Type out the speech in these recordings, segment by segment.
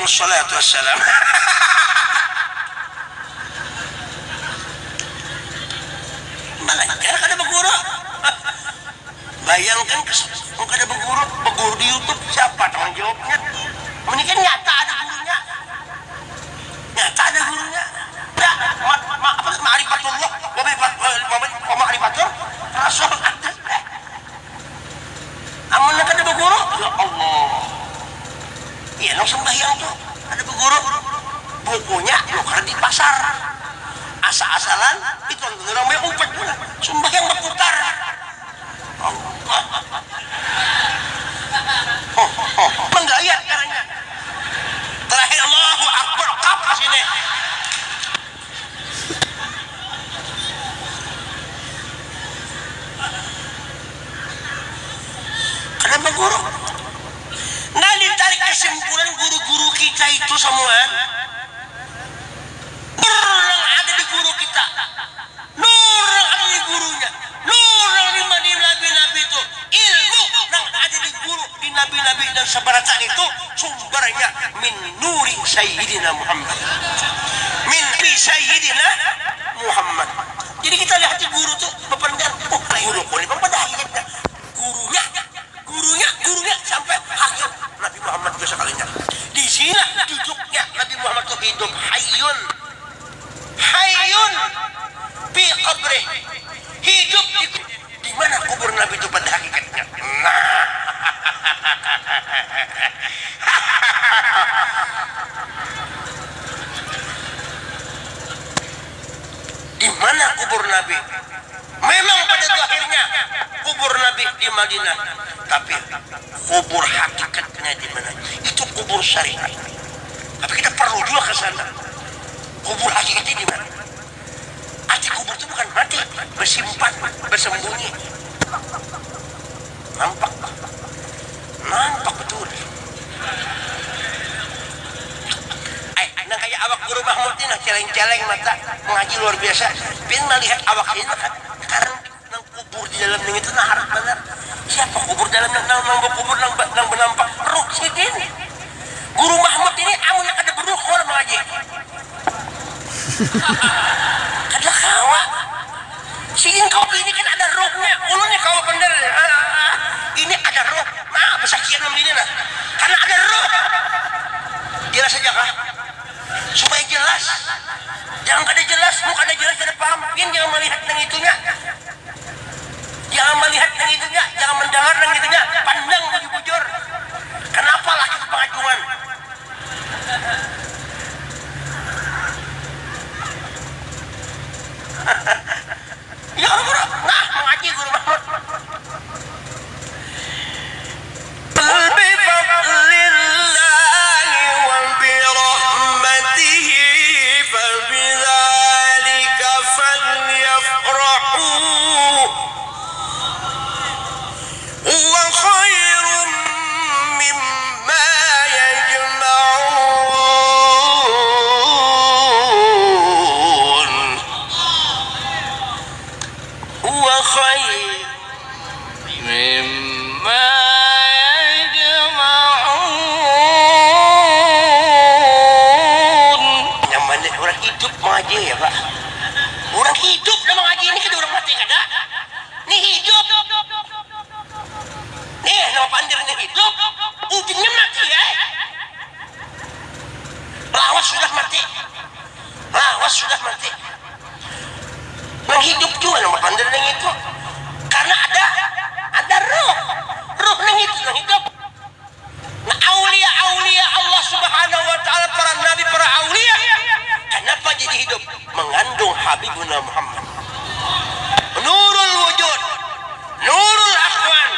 Alaihissalatu wassalam. Malangkah kada berguru. Bayangkan kalau kada berguru di YouTube, siapa tanggung jawabnya? Ini kan nyata ada gurunya. Nyata ada gurunya. Ma'rifatullah wa ma'rifatur Rasul. Amun kada berguru, ya Allah. Iya, nang sembahyang tuh ada berguru. Bukunya nuker di pasar. Asa-asalan itu orang yang umpet pula. Sembahyang berputar. Allah. Menggayat caranya. Terakhir Allahu Akbar kap ke sini. Kenapa guru? Nah, ditarik kesimpulan guru-guru kita itu semua. Nur yang ada di guru kita. Nur yang ada di gurunya. Nur yang di nabi-nabi itu. Ilmu yang ada di guru, di nabi-nabi dan sebaratan itu sumbernya min nuri Sayyidina Muhammad. Min Sayyidina Muhammad. Jadi kita lihat di guru tuh bepergian. Oh, guru ko ni pampadahit na. Gurunya sampai akhir Nabi Muhammad juga sekalinya. Di sini duduknya Nabi Muhammad itu hidup hayyun fi qabrih. Hidup di mana kubur Nabi itu pada hakikatnya. Nah. Di mana kubur Nabi? Memang pada akhirnya kubur Nabi di Madinah, tapi kubur hakikatnya di mana? Itu kubur syariat. Tapi kita perlu juga ke sana. Kubur hakikatnya di mana? Arti kubur itu bukan mati, bersimpan, bersembunyi. Nampak betul. Nah kayak awak Guru Mahmud ini celeng-celeng mata mengaji luar biasa. Bin melihat awak ini kan sekarang nang kubur di dalam itu nah harap benar. Siapa kubur dalam nang kubur nang benampak ruh sidin. Guru Mahmud ini amun ada beruh orang mengaji. Kada kawa. Sidin kau ini kan ada rohnya. Ulunnya kau bener. Ini ada roh. Nah, pesakian begini nah. Karena ada roh. Jelas saja kah? Supaya jelas. Jangan kada jelas, mau kada jelas kada paham. Jangan melihat yang itunya. Jangan melihat yang itunya, jangan mendengar yang itunya. Pandang bujur-bujur. Kenapa laki pengajuan? Ya Allah, nah mengaji Guru Mahmud. Ya Pak, orang hidup dan mengaji ini kan orang mati kada? Ini hidup. Nih nama pandirnya hidup, ujungnya mati ya. Lawas sudah mati. Yang hidup juga nama pandirnya itu, karena ada roh yang itu yang hidup. Nah aulia Allah Subhanahu Wa Taala, para nabi, para aulia. Kenapa jadi hidup? Mengandung Habibuna Muhammad. Nurul wujud, nurul akhwan,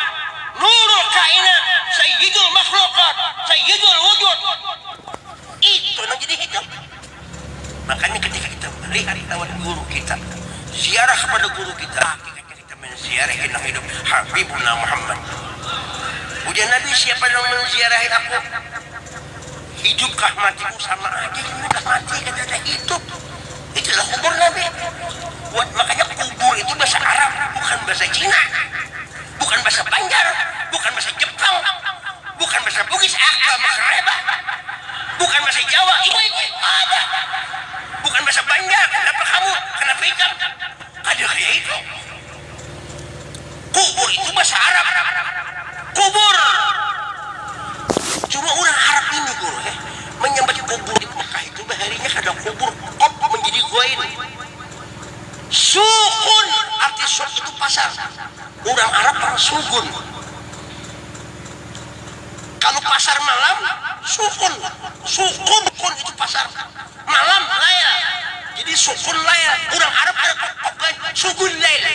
nurul kainat, sayyidul makhlukat, sayyidul wujud. Itu yang jadi hidup. Makanya ketika kita melihat lewat guru kita, ziarah kepada guru kita, kita menziarahi yang hidup Habibuna Muhammad. Ujian Nabi, siapa yang menziarahi aku? Hidupkah matiku sama aja, hidupkah mati kan ada hidup. Itulah kubur Nabi. Makanya kubur itu bahasa Arab, bukan bahasa Cina, bukan bahasa Banjar, bukan bahasa Jepang, bukan bahasa Bugis, bahasa Reba, bukan kubur, kop menjadi goin. Sukun, arti suk itu pasar. Orang Arab orang sugun. Kalau pasar malam, sukun. Sukun itu pasar malam layar. Jadi sukun layar. Orang Arab ada sukun layar.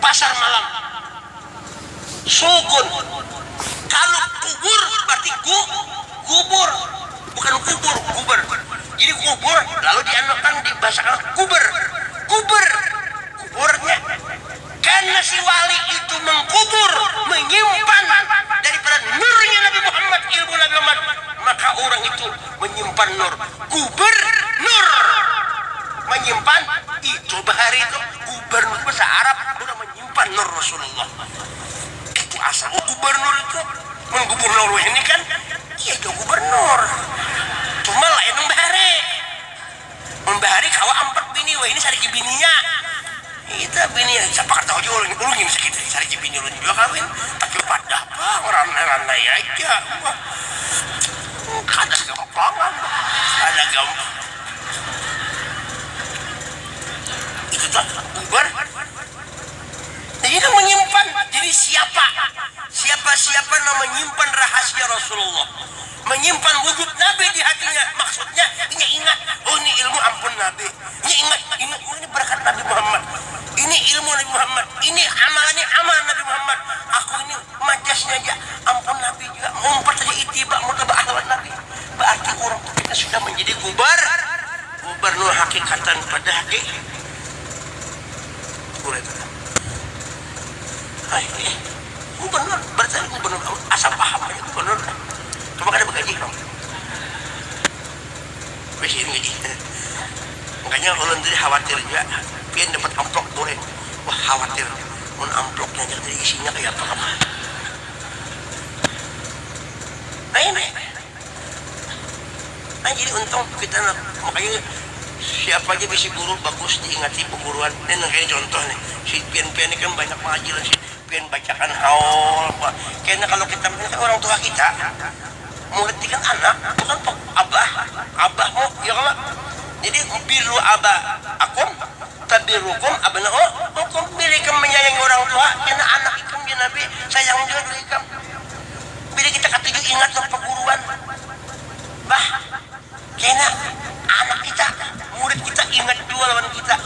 Pasar malam. Sukun. Kalau kubur berarti kubur. Bukan kubur, kuber. Jadi kubur lalu dianokkan dibahasakan kuber. Kuburnya karena si wali itu mengkubur, menyimpan daripada nurnya Nabi Muhammad, ilmu Nabi Muhammad, maka orang itu menyimpan nur. Gubernur menyimpan itu bahari itu gubernur bahasa Arab udah menyimpan nur Rasulullah. Itu asal gubernur itu menggubernur ini kan iya itu gubernur. Cuma lain membahari kawa 4 bini wah ini sariki bininya. Itu bini siapa kata aja ulungin sakit sariki bini ulun juga kawin. Tapi pada apa orang-orang aja. Ada gampangan. Ada gampang. Itu tuh ubar. Jadi itu menyimpan. Jadi siapa yang menyimpan rahasia Rasulullah, menyimpan wujud Nabi di hatinya, maksudnya ini ingat, oh ini ilmu ampun Nabi, ini ingat, ini berkat Nabi Muhammad, ini ilmu Nabi Muhammad, ini amalannya amal Nabi Muhammad, aku ini majasnya aja ampun Nabi juga, ngumpet saja itiba mutabak ahwat Nabi. Berarti orang kita sudah menjadi gubernur hakikatan pada hakikat. Gubernur, berarti gubernur asal paham aja gubernur. Cuma kada bergaji dong. Besi gaji. Makanya ulun tadi khawatir juga, pian dapat amplop boleh. Wah khawatir, mun amplopnya jadi isinya kayak apa kamu? Nah jadi untung kita makanya siapa aja besi guru bagus diingati perguruan. Ini kayak contoh nih, si pian-pian ini kan banyak pengajian sih. Pian bacakan haul apa. Karena kalau kita kan orang tua kita murid kan anak, bukan abahmu ya kalau. Jadi biru abah akum tabirukum abna'u hukum bilikum menyayangi orang tua karena anak ikum ya Nabi sayang juga dulu ikum. Bila kita ketujuh ingat ke perguruan bah karena anak kita murid kita ingat dua lawan kita.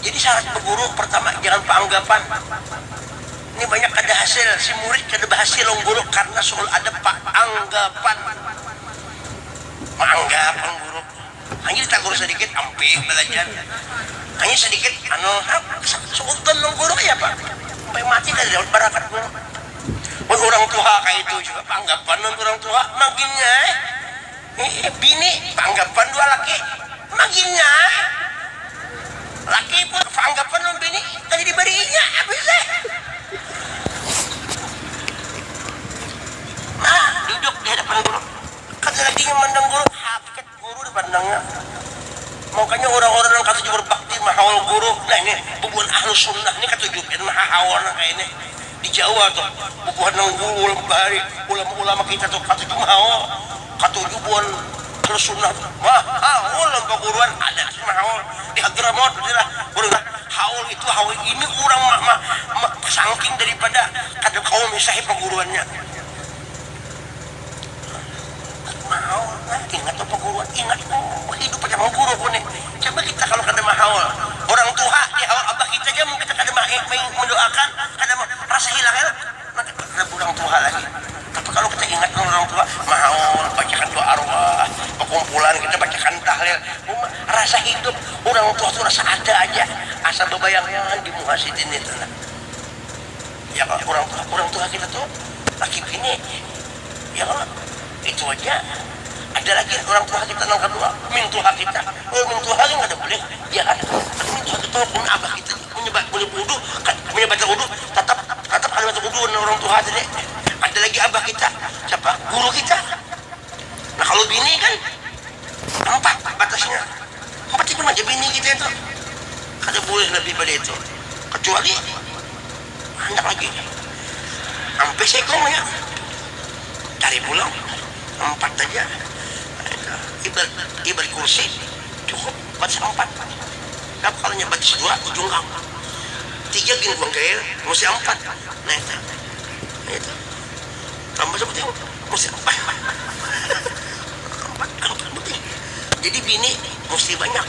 Jadi syarat berguru pertama jangan panggapan. Ini banyak ada hasil si murid kada berhasil orang guru karena soal ada anggapan. Manggapan guru. Hanya kita guru sedikit ampe belajar. Hanya sedikit sultan orang guru ya Pak. Sampai mati dari dapat barakat guru. Orang tua kayak itu juga panggapan orang tua makinnya bini panggapan dua laki makinnya laki pun anggapan non bini tadi diberinya apa sih? Nah duduk di hadapan guru kata lagi yang mandang guru hakikat guru dipandangnya. Makanya orang-orang yang kata berbakti mahawal guru. Nah ini bubuhan ahlus sunnah ini kata jubin mahawal kayak ini di Jawa tuh bubuhan yang guru ulama kita tuh kata mahawal kata jubuhan ahlus sunnah mahawal perguruan ada mahawal di Hadramaut adalah orang haul itu haul ini kurang saking daripada kada kaum misahi perguruannya mau ingat tuh perguruan ingat hidup aja mau guru pun nih coba kita kalau kada mahaul orang tua di haul abah kita aja mungkin kita kada mendoakan kada rasa hilang ya nanti kada orang tua lagi tapi kalau kita ingat orang tua mahaul bacakan doa arwah perkumpulan kita bacakan tahlil rasa hidup orang tua itu rasa ada aja asal bebayang-bayangan di muhasidin itu ya kalau orang tua kita tuh laki bini ya kalau itu aja ada lagi orang tua kita yang kedua mintuha kita mintuha kan nggak ada boleh ya kan tapi mintuha kita pun abah kita boleh wudu menyebatkan wudu tetap ada wudu orang tua tadi ada lagi abah kita siapa guru kita. Nah kalau bini kan 4 batasnya 4 itu aja bini kita itu kada boleh lebih pada itu kecuali anak lagi sampai sekong ya cari pulang 4 aja. ibar kursi cukup baca 4. Nah, kalau baca 2 ujung kamu 3 gini buang gaya mesti 4. Nah itu tambah seperti mesti 4 penting. Jadi bini mesti banyak,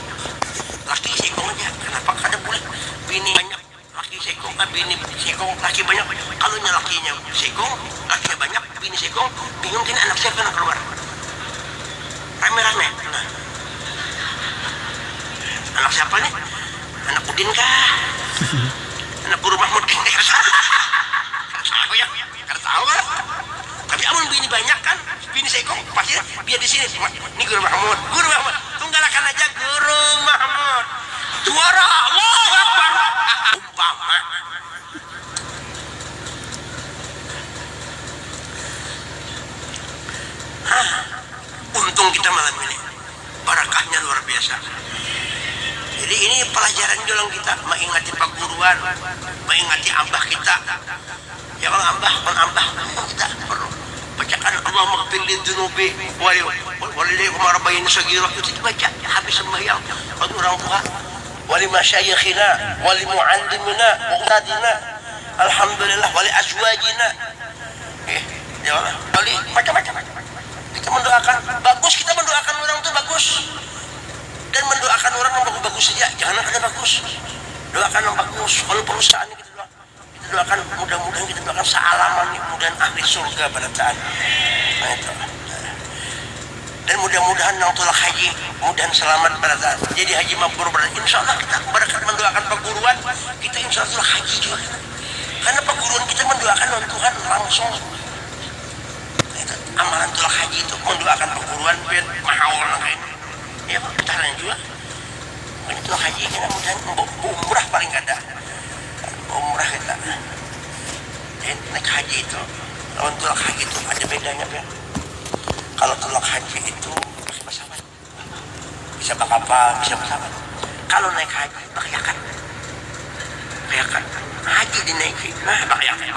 laki sekong aja. Kenapa kada boleh bini banyak laki sekong, bini sekong laki banyak? Kalau lakinya sekong lakinya banyak bini sekong, bingung kan anak siapa yang keluar rame-rame. Nah, anak siapa nih? Anak Udin kah? Anak Guru Mahmud kah? Aku ya kada tahu kan. Tapi amun bini banyak kan, bini sekong pasti biar di sini. Ini Guru Mahmud tunggalakan aja Guru Mahmud. Suara Allahu Akbar. Umpama untung kita malam ini barakahnya luar biasa. Jadi ini pelajaran jualan kita, mengingati perguruan, mengingati ambah kita. Ya Allah, ambah kita perlu bacakan Allah maghfirli dzunubi walidaykum rabbayni saghira, itu dibaca habis sembahyang bagi orang tua, wali masyayikhina wali muallimina wa ustadina, alhamdulillah wali azwajina. Ya Allah, wali macam-macam. Kita mendoakan bagus, kita mendoakan orang itu bagus, dan mendoakan orang yang bagus-bagus saja, jangan ada bagus. Doakan yang bagus. Kalau perusahaan ini kita doakan, mudah-mudahan kita doakan sealaman, mudah-mudahan ahli surga pada saat. Nah, itu. Dan mudah-mudahan yang tolak haji, mudah-mudahan selamat pada saat jadi haji mabrur. Insya Allah kita berkat mendoakan perguruan, kita insya Allah haji juga. Karena perguruan kita mendoakan Tuhan langsung. Amalan tolak haji itu mendoakan perguruan biar mahal kayak ini. Ya kita lain juga. Ini tolak haji kita mudah umrah paling kada. Umrah kita. Jadi naik haji itu, kalau tolak haji itu ada bedanya ya. Kalau tolak haji itu pakai pesawat, bisa pakai kapal, bisa pesawat. Kalau naik haji pakai yakan, haji dinaiki, nah pakai yakan.